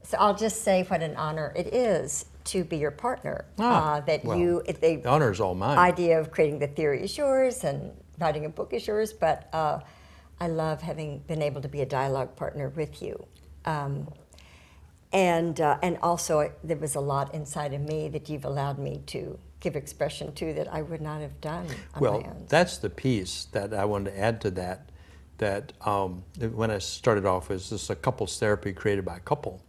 So I'll just say what an honor it is to be your partner. The honor is all mine. Idea of creating the theory is yours and writing a book is yours, but I love having been able to be a dialogue partner with you. And also there was a lot inside of me that you've allowed me to give expression to that I would not have done on my own. Well, that's the piece that I wanted to add to that, when I started off as this a couples therapy created by a couple,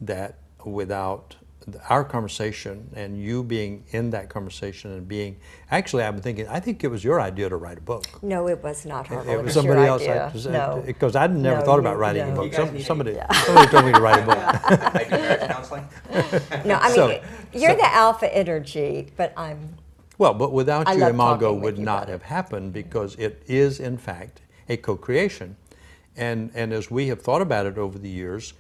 that without our conversation and you being in that conversation and being, actually I've been thinking, I think it was your idea to write a book. No, it was not, Harville. It was somebody your else. Idea. Because I'd never thought about writing a no. book. Somebody told me to write a book. I do marriage counseling. No, I mean, you're the alpha energy, but I'm... Well, but without I you, love Imago talking with would you not about have it. happened, because it is, in fact, a co-creation. And as we have thought about it over the years,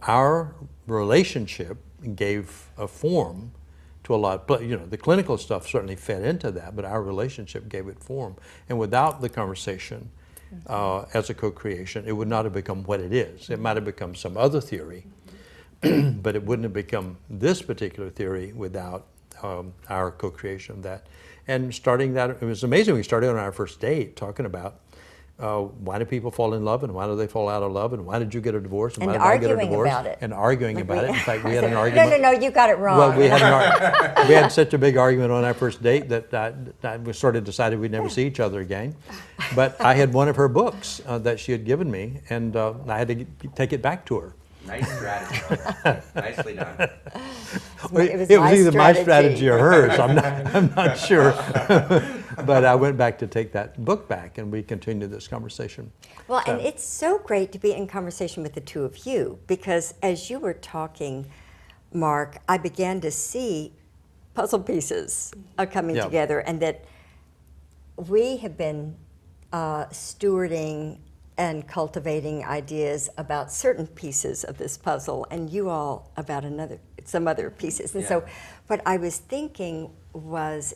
our relationship gave a form to a lot. But the clinical stuff certainly fed into that, but our relationship gave it form. And without the conversation, as a co-creation, it would not have become what it is. It might have become some other theory, but it wouldn't have become this particular theory without our co-creation of that. And starting that, it was amazing. We started on our first date talking about why do people fall in love and why do they fall out of love and why did you get a divorce and why did I get a divorce? About it. And arguing about it. In fact, we had an argument. No, you got it wrong. Well, we had such a big argument on our first date that we sort of decided we'd never see each other again. But I had one of her books that she had given me, and I had to take it back to her. Nice strategy. Nicely done. It was either my strategy or hers. I'm not sure. But I went back to take that book back, and we continued this conversation. Well, and it's so great to be in conversation with the two of you, because as you were talking, Mark, I began to see puzzle pieces coming together, and that we have been stewarding and cultivating ideas about certain pieces of this puzzle, and you all about some other pieces. And so what I was thinking was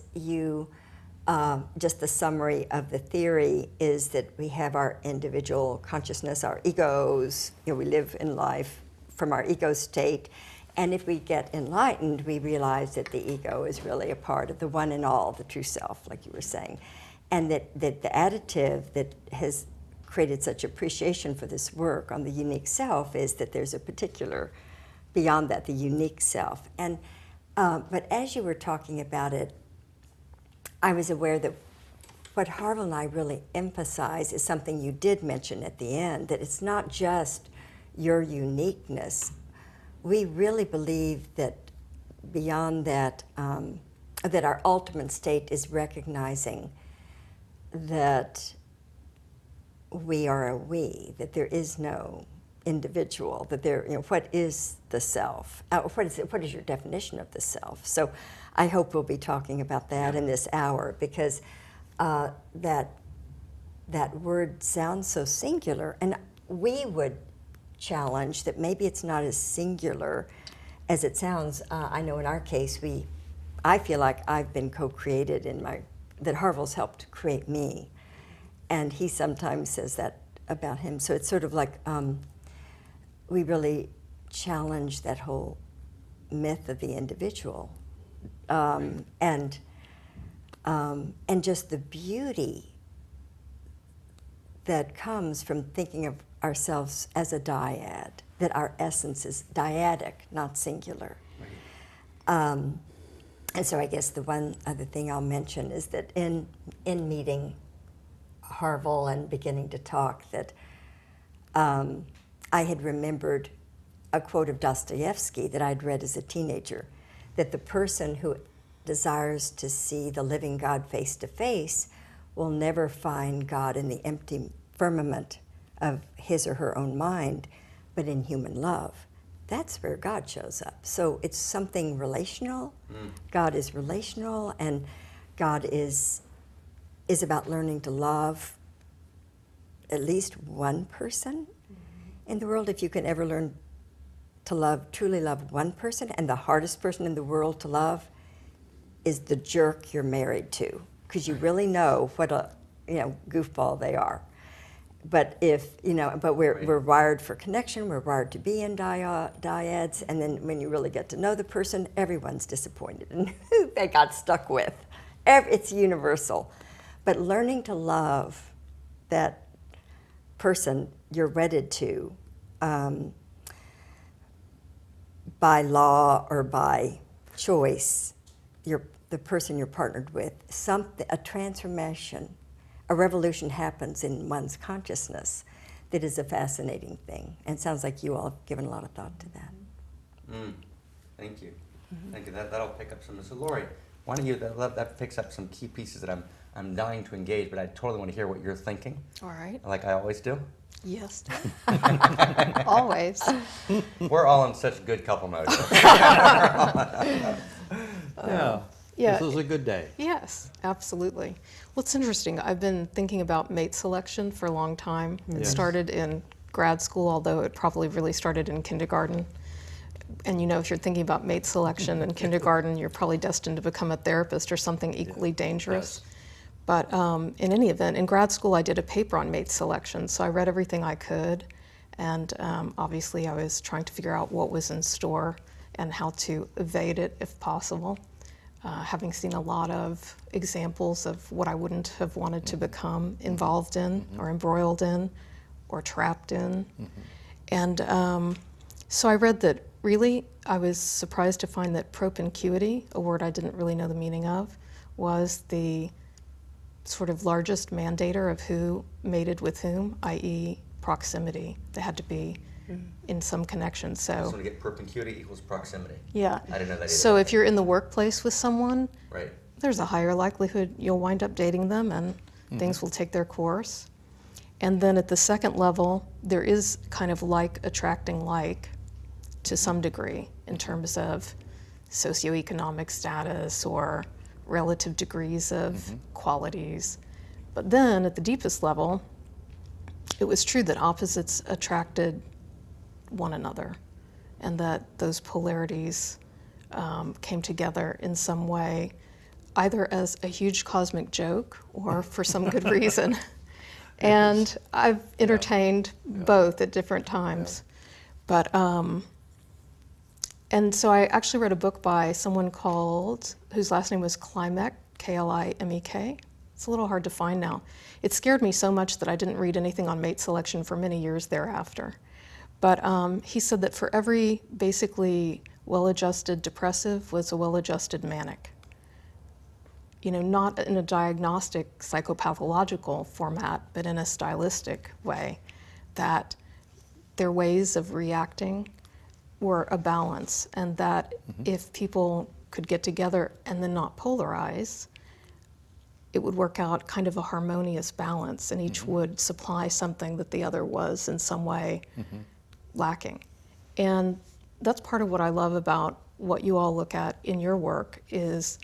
just the summary of the theory is that we have our individual consciousness, our egos, we live in life from our ego state, and if we get enlightened, we realize that the ego is really a part of the one and all, the true self, like you were saying, and that the additive that has created such appreciation for this work on the unique self is that there's a particular, beyond that, the unique self. And but as you were talking about it, I was aware that what Harville and I really emphasize is something you did mention at the end, that it's not just your uniqueness. We really believe that beyond that, that our ultimate state is recognizing that we are a we, that there is no individual, that there, what is the self? What is your definition of the self? So I hope we'll be talking about that in this hour, because that word sounds so singular, and we would challenge that maybe it's not as singular as it sounds. I know in our case, I feel like I've been co-created that Harville's helped create me. And he sometimes says that about him. So it's sort of like we really challenge that whole myth of the individual, and just the beauty that comes from thinking of ourselves as a dyad, that our essence is dyadic, not singular. And so I guess the one other thing I'll mention is that in meeting Harville and beginning to talk, that I had remembered a quote of Dostoevsky that I'd read as a teenager, that the person who desires to see the living God face to face will never find God in the empty firmament of his or her own mind, but in human love. That's where God shows up. So it's something relational. God is relational, and God is about learning to love at least one person in the world. If you can ever learn to truly love one person, and the hardest person in the world to love is the jerk you're married to, because you really know what a goofball they are. But if, but Right. we're wired for connection, we're wired to be in dyads, and then when you really get to know the person, everyone's disappointed in who they got stuck with. It's universal. But learning to love that person you're wedded to, by law or by choice, the person you're partnered with, a transformation, a revolution happens in one's consciousness that is a fascinating thing. And it sounds like you all have given a lot of thought to that. Thank you. Thank you. That'll pick up some. So Lori, why don't you, that picks up some key pieces that I'm dying to engage, but I totally want to hear what you're thinking. All right. Like I always do. Yes. Always. We're all in such good couple mode. Yeah. Yeah. This is a good day. Yes, absolutely. Well, it's interesting. I've been thinking about mate selection for a long time. It Yes. started in grad school, although it probably really started in kindergarten. And if you're thinking about mate selection in kindergarten, you're probably destined to become a therapist or something equally dangerous. Yes. But in any event, in grad school, I did a paper on mate selection, so I read everything I could. And obviously, I was trying to figure out what was in store and how to evade it if possible. Having seen a lot of examples of what I wouldn't have wanted to become involved in or embroiled in or trapped in. And so I read that really, I was surprised to find that propinquity, a word I didn't really know the meaning of, was the sort of largest mandator of who mated with whom, i.e. proximity. They had to be in some connection. I So just want to get perpendicularity equals proximity. yeah. I didn't know that either. So if you're in the workplace with someone, Right. there's a higher likelihood you'll wind up dating them and things will take their course. And then at the second level, there is kind of like attracting like to some degree in terms of socioeconomic status or relative degrees of qualities. But then at the deepest level, it was true that opposites attracted one another and that those polarities came together in some way, either as a huge cosmic joke or for some good reason. And I've entertained both at different times. But, and so I actually read a book by someone whose last name was Klimek, Klimek. It's a little hard to find now. It scared me so much that I didn't read anything on mate selection for many years thereafter. But he said that for every basically well-adjusted depressive was a well-adjusted manic. Not in a diagnostic psychopathological format, but in a stylistic way, that their ways of reacting were a balance, and that if people could get together and then not polarize, it would work out kind of a harmonious balance, and each would supply something that the other was in some way lacking. And that's part of what I love about what you all look at in your work, is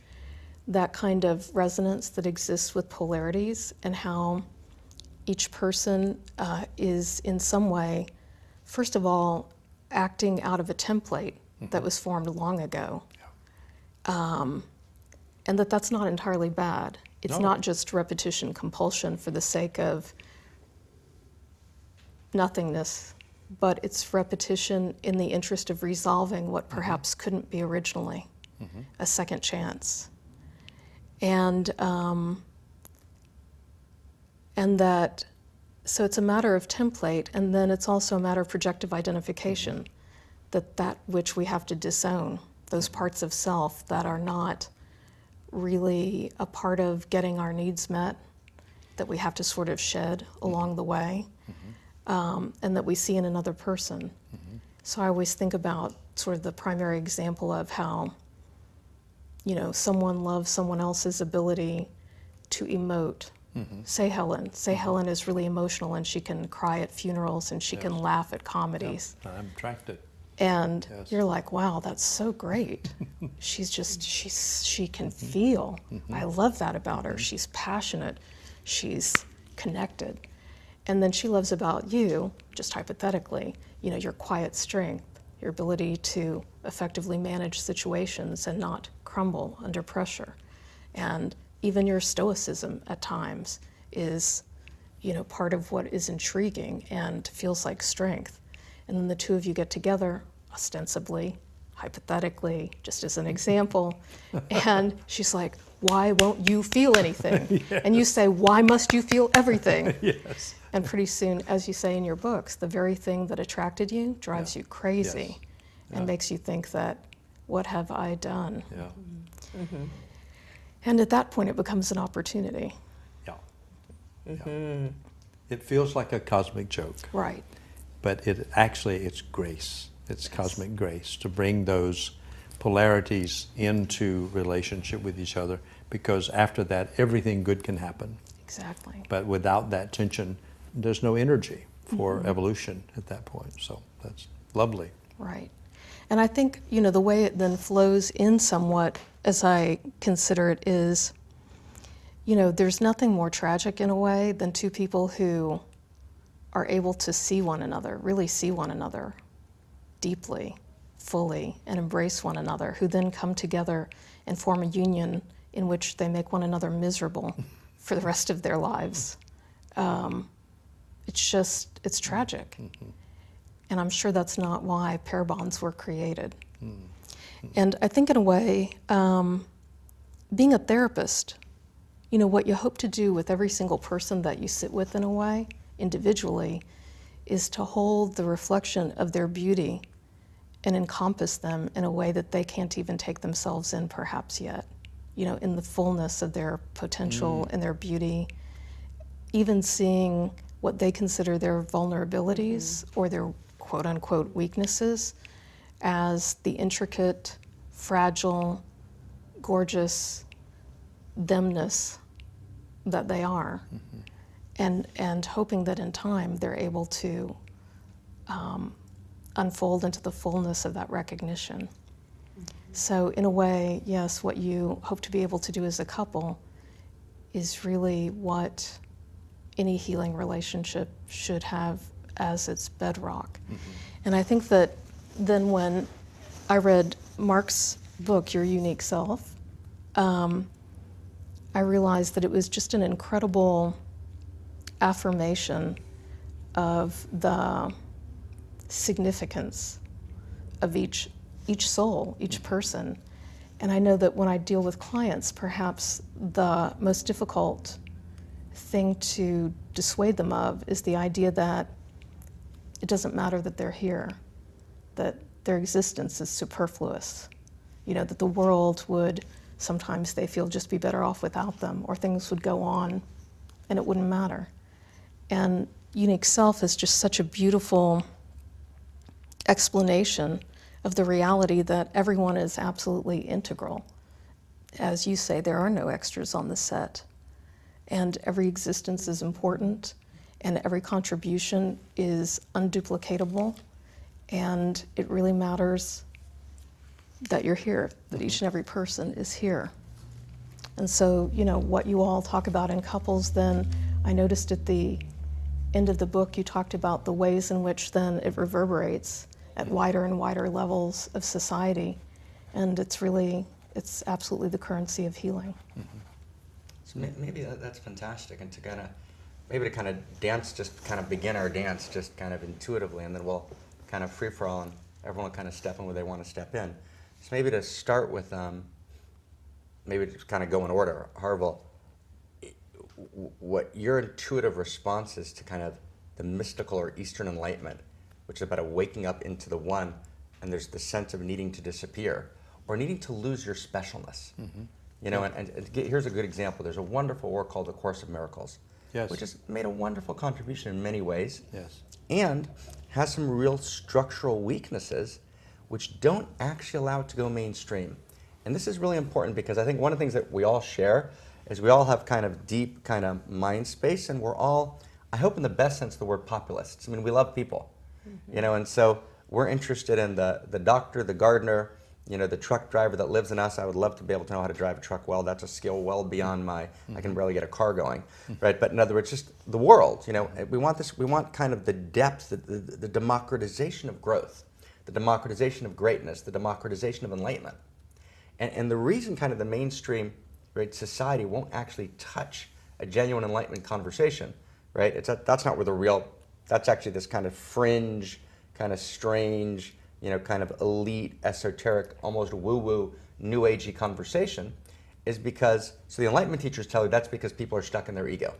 that kind of resonance that exists with polarities and how each person is in some way, first of all, acting out of a template that was formed long ago. And that's not entirely bad. It's not just repetition compulsion for the sake of nothingness, but it's repetition in the interest of resolving what perhaps couldn't be originally, a second chance. And that, so it's a matter of template, and then it's also a matter of projective identification, that which we have to disown, those parts of self that are not really a part of getting our needs met, that we have to sort of shed along the way, and that we see in another person. So I always think about sort of the primary example of how, someone loves someone else's ability to emote. Say Helen. Helen is really emotional, and she can cry at funerals, and she can laugh at comedies. I'm attracted. And you're like, wow, that's so great. She can feel. I love that about her. She's passionate. She's connected. And then she loves about you, just hypothetically, your quiet strength, your ability to effectively manage situations and not crumble under pressure. And even your stoicism at times is, part of what is intriguing and feels like strength. And then the two of you get together, ostensibly, hypothetically, just as an example, and she's like, why won't you feel anything? Yes. And you say, why must you feel everything? Yes. And pretty soon, as you say in your books, the very thing that attracted you drives you crazy. Yes. And makes you think that, what have I done? Yeah. Mm-hmm. And at that point, it becomes an opportunity. Yeah. Yeah. It feels like a cosmic joke. Right. But it's grace. It's cosmic grace to bring those polarities into relationship with each other, because after that, everything good can happen. Exactly. But without that tension, there's no energy for evolution at that point. So that's lovely. Right. And I think, the way it then flows in somewhat, as I consider it, is, there's nothing more tragic in a way than two people who are able to see one another, really see one another deeply, fully, and embrace one another, who then come together and form a union in which they make one another miserable for the rest of their lives. It's tragic. And I'm sure that's not why pair bonds were created. And I think in a way, being a therapist, what you hope to do with every single person that you sit with in a way, individually, is to hold the reflection of their beauty and encompass them in a way that they can't even take themselves in perhaps yet, in the fullness of their potential and their beauty, even seeing what they consider their vulnerabilities or their quote-unquote weaknesses as the intricate, fragile, gorgeous themness that they are, and hoping that in time they're able to unfold into the fullness of that recognition. So in a way, yes, what you hope to be able to do as a couple is really what any healing relationship should have as its bedrock. And I think that then when I read Mark's book, Your Unique Self, I realized that it was just an incredible affirmation of the significance of each soul, each person. And I know that when I deal with clients, perhaps the most difficult thing to dissuade them of is the idea that it doesn't matter that they're here, that their existence is superfluous, that the world would, sometimes they feel, just be better off without them, or things would go on and it wouldn't matter. And unique self is just such a beautiful explanation of the reality that everyone is absolutely integral. As you say, there are no extras on the set, and every existence is important, and every contribution is unduplicatable, and it really matters that you're here, that each and every person is here. And so, what you all talk about in couples, then I noticed at the end of the book you talked about the ways in which then it reverberates at wider and wider levels of society, and it's absolutely the currency of healing. So maybe that's fantastic, and to kind of dance, just kind of begin our dance just kind of intuitively, and then we'll kind of free for all, and everyone will kind of step in where they want to step in. So maybe to start with, maybe to kind of go in order, Harville, what your intuitive response is to kind of the mystical or Eastern Enlightenment, which is about a waking up into the one, and there's the sense of needing to disappear or needing to lose your specialness. And here's a good example. There's a wonderful work called The Course of Miracles, which has made a wonderful contribution in many ways, and has some real structural weaknesses which don't actually allow it to go mainstream. And this is really important because I think one of the things that we all share is we all have kind of deep kind of mind space, and we're all, I hope in the best sense of the word, populists. I mean, we love people, and so we're interested in the doctor, the gardener, the truck driver that lives in us. I would love to be able to know how to drive a truck well. That's a skill well beyond my, I can barely get a car going, right? But in other words, just the world, we want this, we want kind of the depth, the democratization of growth, the democratization of greatness, the democratization of enlightenment. And the reason kind of the mainstream society won't actually touch a genuine enlightenment conversation, right? That's not where the real, that's actually this kind of fringe, kind of strange, kind of elite, esoteric, almost woo-woo, new agey conversation is because, so the Enlightenment teachers tell you that's because people are stuck in their ego,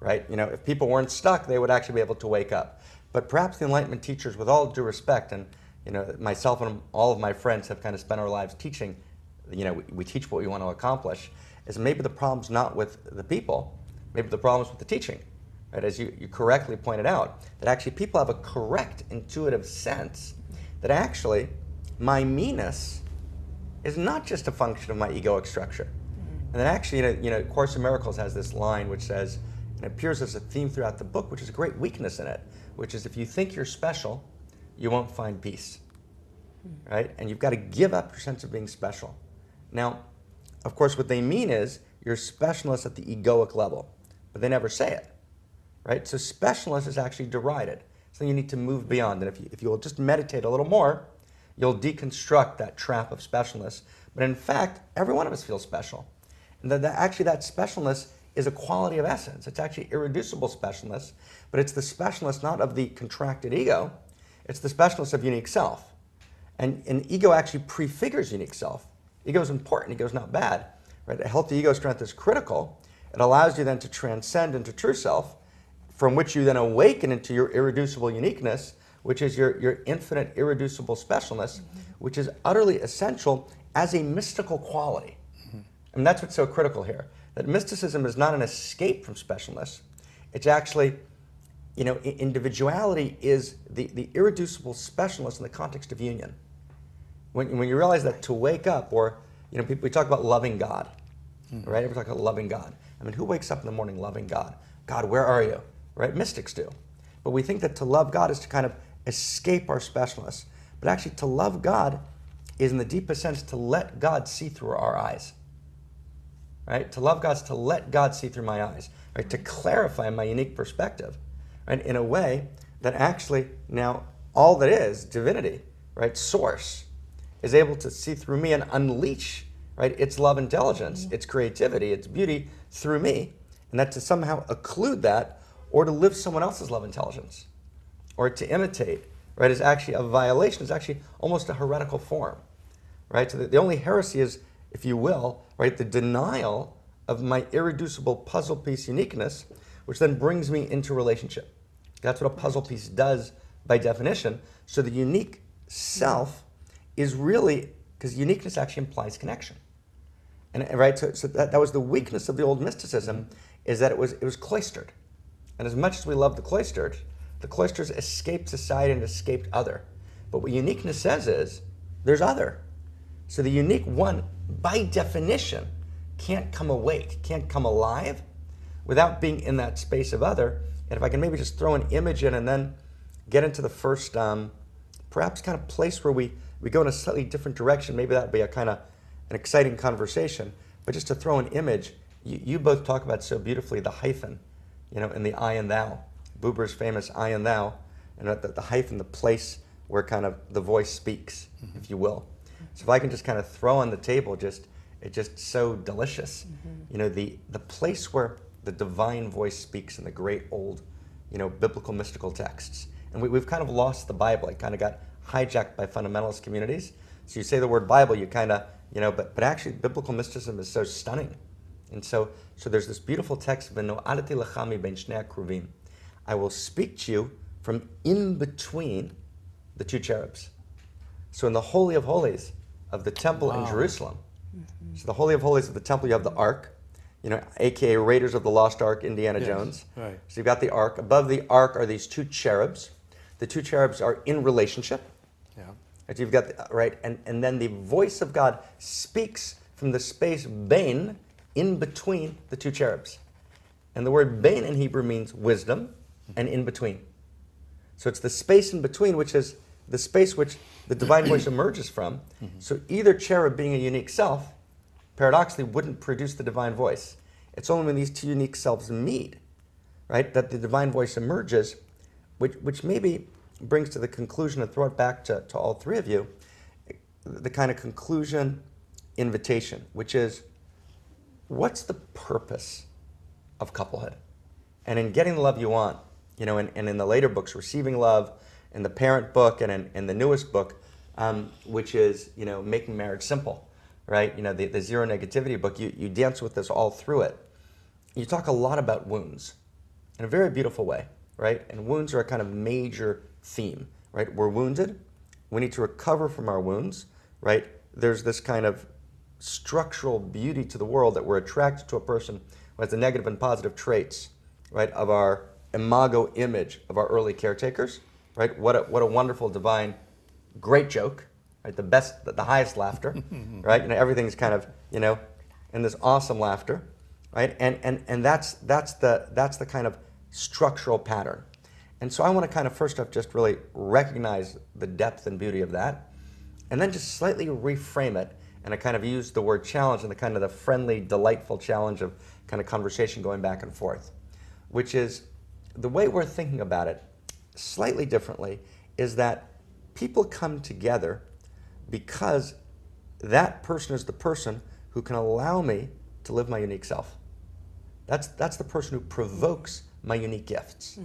right? If people weren't stuck, they would actually be able to wake up. But perhaps the Enlightenment teachers, with all due respect, and myself and all of my friends have kind of spent our lives teaching, we teach what we want to accomplish, is maybe the problem's not with the people, maybe the problem's with the teaching, right? As you correctly pointed out, that actually people have a correct intuitive sense that actually my meanness is not just a function of my egoic structure. And that actually, Course in Miracles has this line which says, and it appears as a theme throughout the book, which is a great weakness in it, which is if you think you're special, you won't find peace, right? And you've got to give up your sense of being special. Now, of course, what they mean is you're specialness at the egoic level, but they never say it, right? So specialness is actually derided. So you need to move beyond. And if you will just meditate a little more, you'll deconstruct that trap of specialness. But in fact, every one of us feels special. And actually that specialness is a quality of essence. It's actually irreducible specialness, but it's the specialness not of the contracted ego, it's the specialness of unique self. And ego actually prefigures unique self. Ego is important, ego is not bad. Right? A healthy ego strength is critical. It allows you then to transcend into true self, from which you then awaken into your irreducible uniqueness, which is your infinite irreducible specialness, which is utterly essential as a mystical quality. And that's what's so critical here. That mysticism is not an escape from specialness. It's actually, individuality is the irreducible specialness in the context of union. When you realize that to wake up, or, we talk about loving God, right? We talk about loving God. I mean, who wakes up in the morning loving God? God, where are you? Right? Mystics do. But we think that to love God is to kind of escape our specialness. But actually, to love God is, in the deepest sense, to let God see through our eyes. Right? To love God is to let God see through my eyes, right? To clarify my unique perspective, right? In a way that actually now all that is divinity, right? Source is able to see through me and unleash, right? Its love intelligence, its creativity, its beauty through me. And that to somehow occlude that or to live someone else's love intelligence or to imitate, right, is actually a violation, is actually almost a heretical form, right? So the only heresy is, if you will, right, the denial of my irreducible puzzle piece uniqueness, which then brings me into relationship. That's what a puzzle piece does by definition. So the unique self is really, because uniqueness actually implies connection. And right, so that was the weakness of the old mysticism, is that it was cloistered. And as much as we love the cloisters escaped society and escaped other. But what uniqueness says is, there's other. So the unique one, by definition, can't come awake, can't come alive without being in that space of other. And if I can maybe just throw an image in and then get into the first, perhaps kind of place where we go in a slightly different direction, maybe that would be a kind of an exciting conversation. But just to throw an image, you both talk about so beautifully the hyphen, in the I and thou. Buber's famous I and thou, and the hyphen, the place where kind of the voice speaks, if you will. So if I can just kind of throw on the table, it's just so delicious. The place where the divine voice speaks in the great old, biblical mystical texts. And we've kind of lost the Bible. It kind of got hijacked by fundamentalist communities. So you say the word Bible, you kind of, but actually biblical mysticism is so stunning. And so there's this beautiful text, V'no'alati lechami ben shnei kruvim. I will speak to you from in between the two cherubs. So in the Holy of Holies of the temple in Jerusalem, so the Holy of Holies of the temple, you have the Ark, aka Raiders of the Lost Ark, Indiana Jones. Right. So you've got the Ark. Above the Ark are these two cherubs. The two cherubs are in relationship. Yeah. Right, you've got and then the voice of God speaks from the space bein, in between the two cherubs. And the word bein in Hebrew means wisdom and in between. So it's the space in between, which is the space which the divine voice emerges from. So either cherub being a unique self, paradoxically, wouldn't produce the divine voice. It's only when these two unique selves meet, right, that the divine voice emerges, which maybe brings to the conclusion, and throw it back to all three of you, the kind of conclusion invitation, which is, what's the purpose of couplehood? And in Getting the Love You Want, and in the later books, Receiving Love, in the Parent book, and in the newest book, which is, Making Marriage Simple, right? The Zero Negativity book, you dance with this all through it. You talk a lot about wounds in a very beautiful way, right? And wounds are a kind of major theme, right? We're wounded. We need to recover from our wounds, right? There's this kind of structural beauty to the world that we're attracted to a person who has the negative and positive traits, right, of our Imago image of our early caretakers, right? What a wonderful, divine, great joke, right? The highest laughter, right? Everything's kind of, in this awesome laughter, right? And that's the kind of structural pattern. And so I want to kind of first off just really recognize the depth and beauty of that, and then just slightly reframe it, and I kind of use the word challenge and the kind of the friendly, delightful challenge of kind of conversation going back and forth, which is the way we're thinking about it slightly differently is that people come together because that person is the person who can allow me to live my unique self. That's the person who provokes my unique gifts,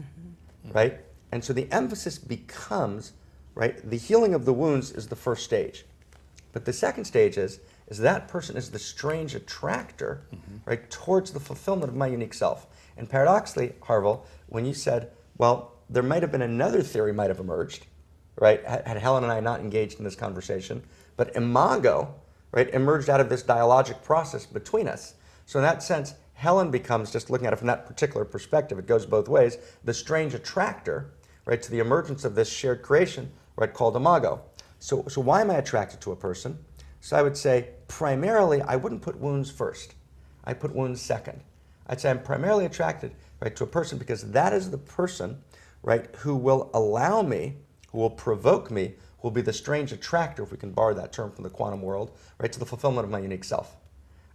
right? And so the emphasis becomes, right, the healing of the wounds is the first stage. But the second stage is that person is the strange attractor, right, towards the fulfillment of my unique self. And paradoxically, Harville, when you said, well, there might have been another theory might have emerged, right, had Helen and I not engaged in this conversation, but Imago, right, emerged out of this dialogic process between us. So in that sense, Helen becomes, just looking at it from that particular perspective, it goes both ways, the strange attractor, right, to the emergence of this shared creation, right, called Imago. So why am I attracted to a person? So I would say, primarily, I wouldn't put wounds first. I put wounds second. I'd say I'm primarily attracted, right, to a person because that is the person, right, who will allow me, who will provoke me, who will be the strange attractor, if we can borrow that term from the quantum world, right, to the fulfillment of my unique self.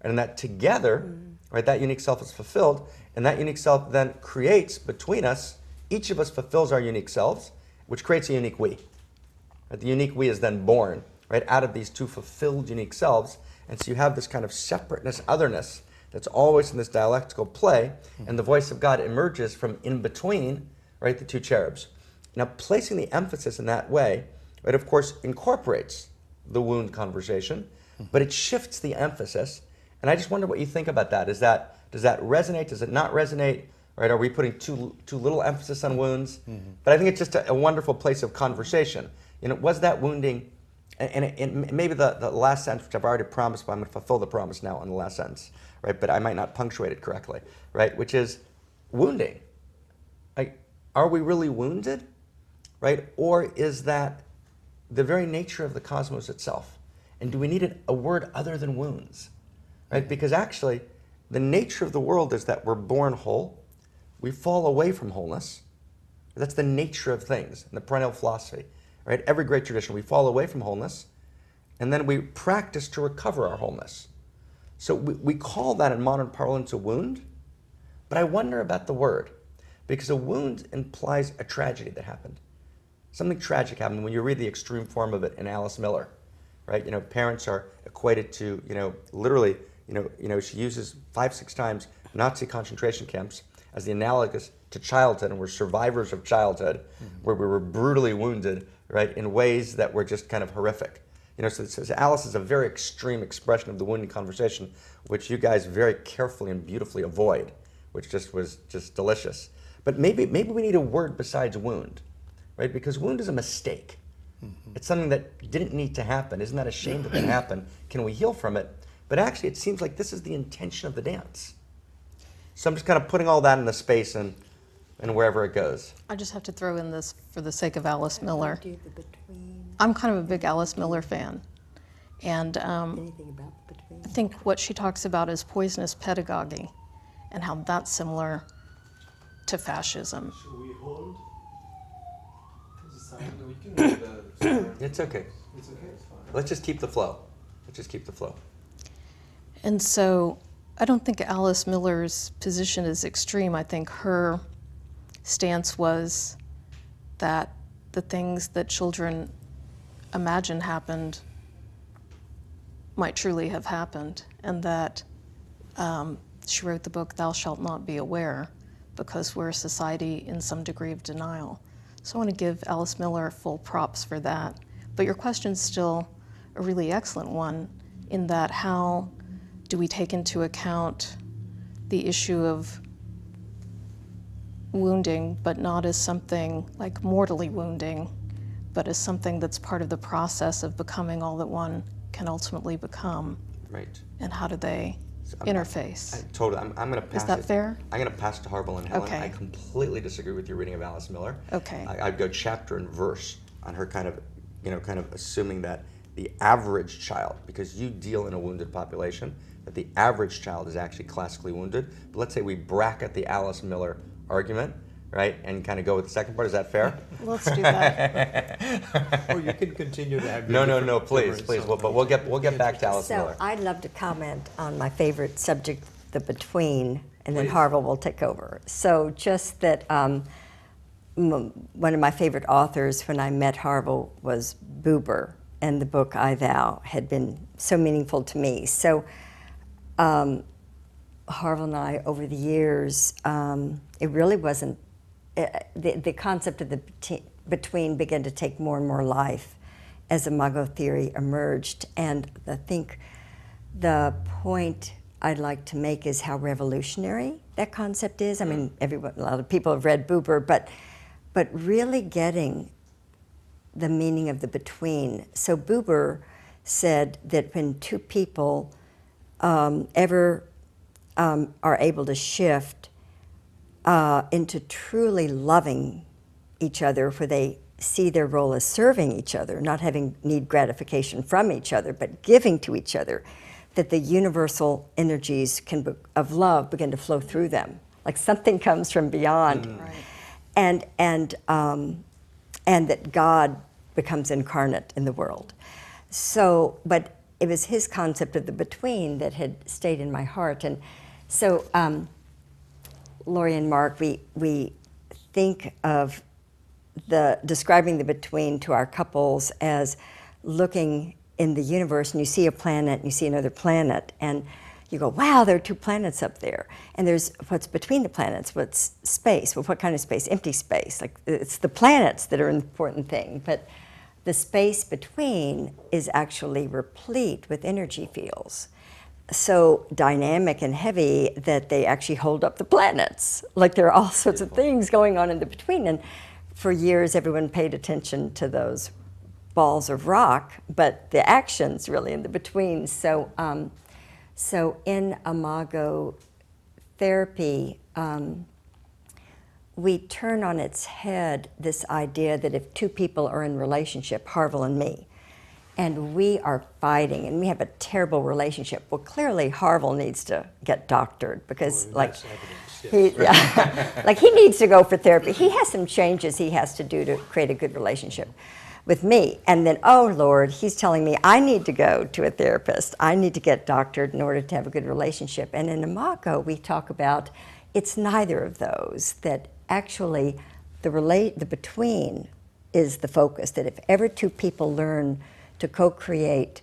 And that together, right, that unique self is fulfilled, and that unique self then creates between us, each of us fulfills our unique selves, which creates a unique we. Right? The unique we is then born, right, out of these two fulfilled unique selves, and so you have this kind of separateness, otherness, that's always in this dialectical play, and the voice of God emerges from in between, right, the two cherubs. Now, placing the emphasis in that way, right, of course, incorporates the wound conversation, but it shifts the emphasis. And I just wonder what you think about that. Does that resonate? Does it not resonate? Right? Are we putting too little emphasis on wounds? But I think it's just a wonderful place of conversation. Was that wounding? And maybe the last sentence, which I've already promised, but I'm going to fulfill the promise now on the last sentence, right? But I might not punctuate it correctly, right? Which is wounding. Like, are we really wounded, right? Or is that the very nature of the cosmos itself? And do we need a word other than wounds, right? Because actually, the nature of the world is that we're born whole. We fall away from wholeness. That's the nature of things in the perennial philosophy, right? Every great tradition, we fall away from wholeness, and then we practice to recover our wholeness. So we call that in modern parlance a wound, but I wonder about the word, because a wound implies a tragedy that happened. Something tragic happened when you read the extreme form of it in Alice Miller, right? Parents are equated to, literally, she uses 5-6 times Nazi concentration camps as the analogous to childhood, and we're survivors of childhood, where we were brutally wounded, right, in ways that were just kind of horrific. So Alice is a very extreme expression of the wounding conversation, which you guys very carefully and beautifully avoid, which was just delicious. But maybe we need a word besides wound, right? Because wound is a mistake. It's something that didn't need to happen. Isn't that a shame that happened? Can we heal from it? But actually, it seems like this is the intention of the dance. So I'm just kind of putting all that in the space and wherever it goes. I just have to throw in this for the sake of Alice Miller. I'm kind of a big Alice Miller fan. And I think what she talks about is poisonous pedagogy and how that's similar to fascism. Should we hold the sign? We can hold the sign. It's okay. It's okay, it's fine. Let's just keep the flow. And so I don't think Alice Miller's position is extreme. I think her stance was that the things that children imagine happened might truly have happened, and that she wrote the book Thou Shalt Not Be Aware, because we're a society in some degree of denial. So I want to give Alice Miller full props for that. But your question's still a really excellent one, in that how do we take into account the issue of wounding, but not as something like mortally wounding, but as something that's part of the process of becoming all that one can ultimately become. Right. And how do they interface? Totally. I'm going to pass. Is that fair? I'm going to pass to Harville and Helen. Okay. I completely disagree with your reading of Alice Miller. Okay. I'd go chapter and verse on her kind of assuming that the average child, because you deal in a wounded population, that the average child is actually classically wounded. But let's say we bracket the Alice Miller argument, right, and kind of go with the second part. Is that fair? Let's do that. Or you can continue to have. No, please. But we'll get back to Alice So Miller. I'd love to comment on my favorite subject, the between, and then Please. Harville will take over. So just that one of my favorite authors when I met Harville was Buber, and the book I Thou had been so meaningful to me. So Harville and I, over the years, it really wasn't, the concept of the between began to take more and more life as Imago theory emerged. And I think the point I'd like to make is how revolutionary that concept is. I mean, a lot of people have read Buber, but really getting the meaning of the between. So Buber said that when two people are able to shift into truly loving each other, where they see their role as serving each other, not having need gratification from each other, but giving to each other, that the universal energies of love begin to flow through them, like something comes from beyond, Right. and that God becomes incarnate in the world. So, but it was his concept of the between that had stayed in my heart. And so, Lori and Mark, we think of describing the between to our couples as looking in the universe, and you see a planet, and you see another planet, and you go, wow, there are two planets up there. And there's what's between the planets, what's space. Well, what kind of space? Empty space. Like, it's the planets that are an important thing, but the space between is actually replete with energy fields. So dynamic and heavy that they actually hold up the planets. Like, there are all sorts of things going on in the between. And for years, everyone paid attention to those balls of rock, but the action's really in the between. So, so in Imago therapy, we turn on its head this idea that if two people are in relationship, Harville and me, and we are fighting and we have a terrible relationship, well, clearly Harville needs to get doctored because, like, like he needs to go for therapy. He has some changes he has to do to create a good relationship with me. And then, oh Lord, he's telling me I need to go to a therapist. I need to get doctored in order to have a good relationship. And in Imago, we talk about it's neither of those, that actually the between is the focus, that if ever two people learn to co-create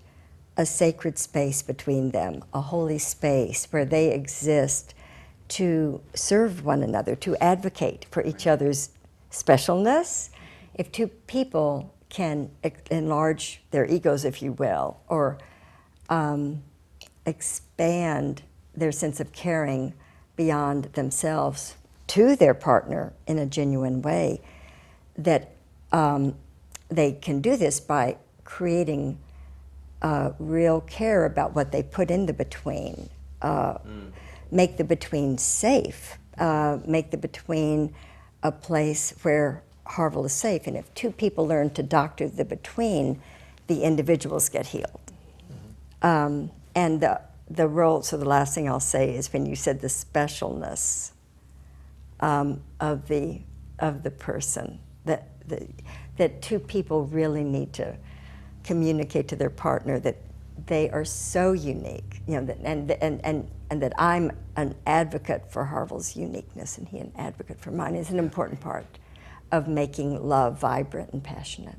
a sacred space between them, a holy space where they exist to serve one another, to advocate for each other's specialness, if two people can enlarge their egos, if you will, or expand their sense of caring beyond themselves to their partner in a genuine way, that they can do this by creating real care about what they put in the between, make the between safe, make the between a place where Harville is safe. And if two people learn to doctor the between, the individuals get healed. And the role, so the last thing I'll say is when you said the specialness of the person, that two people really need to communicate to their partner that they are so unique, you know, and that I'm an advocate for Harville's uniqueness and he an advocate for mine is an important part of making love vibrant and passionate.